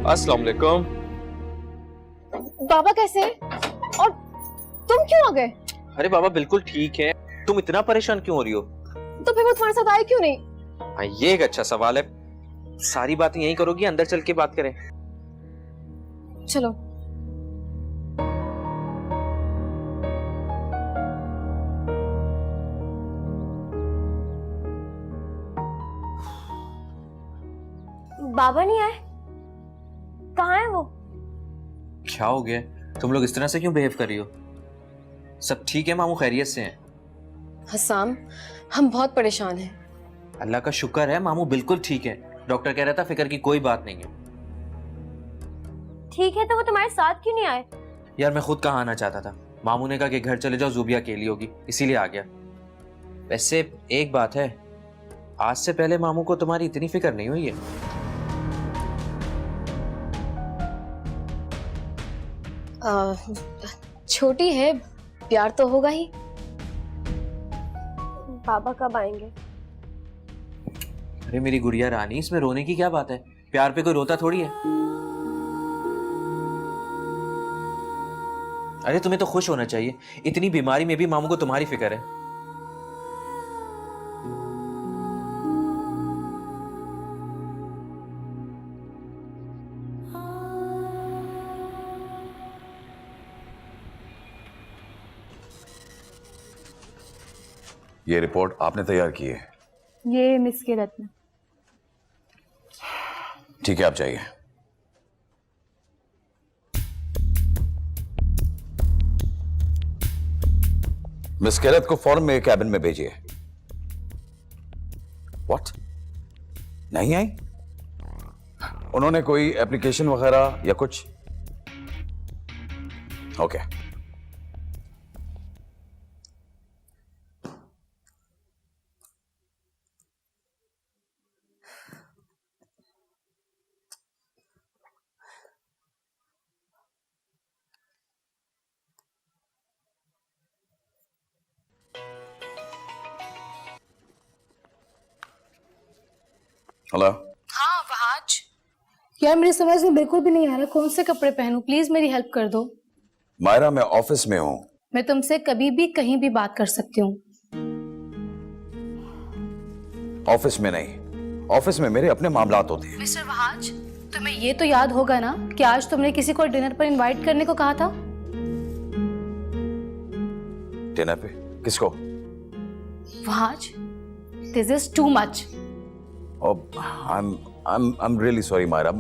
अस्सलाम वालेकुम। बाबा कैसे हैं? और तुम क्यों आ गए? अरे बाबा बिल्कुल ठीक है, तुम इतना परेशान क्यों हो रही हो? तो फिर वो तुम्हारे साथ आए क्यों नहीं? हाँ ये एक अच्छा सवाल है। सारी बातें यहीं करोगी, अंदर चल के बात करें? चलो। बाबा नहीं आए? कहाँ है वो? क्या हो गया? तुम लोग इस तरह से क्यों बिहेव कर रही हो? सब ठीक है? मामू खैरियत से हैं? हसाम, हम बहुत परेशान हैं। अल्लाह का शुक्र है मामू बिल्कुल ठीक है। डॉक्टर कह रहा था फिक्र की कोई बात नहीं है। ठीक है तो वो तुम्हारे साथ क्यों नहीं आए? यार मैं खुद कहाँ आना चाहता था, मामू ने कहा कि घर चले जाओ, ज़ुबिया अकेली होगी, इसीलिए आ गया। वैसे एक बात है, आज से पहले मामू को तुम्हारी इतनी फिक्र नहीं हुई है। छोटी है, प्यार तो होगा ही। बाबा कब आएंगे? अरे मेरी गुड़िया रानी, इसमें रोने की क्या बात है? प्यार पे कोई रोता थोड़ी है। अरे तुम्हें तो खुश होना चाहिए, इतनी बीमारी में भी मामू को तुम्हारी फिक्र है। ये रिपोर्ट आपने तैयार की है? ये मिस के रत्न। ठीक है, आप जाइए। मिस केरत को फौरन मेरे कैबिन में भेजिए। व्हाट? नहीं आई? उन्होंने कोई एप्लीकेशन वगैरह या कुछ? ओके। हेलो। हाँ वहाज, यार मेरी समझ में बिल्कुल भी नहीं आ रहा कौन से कपड़े पहनूं। प्लीज मेरी हेल्प कर दो। मायरा, मैं ऑफिस में हूं। मैं तुमसे कभी भी कहीं भी बात कर सकती हूँ। ऑफिस में नहीं, ऑफिस में मेरे अपने मामलात होते हैं। मिस्टर वहाज, तुम्हें ये तो याद होगा ना कि आज तुमने किसी को डिनर पर इनवाइट करने को कहा था। डिनर पे? किसको? Wahaj, this is too much. I'm really sorry, Myra.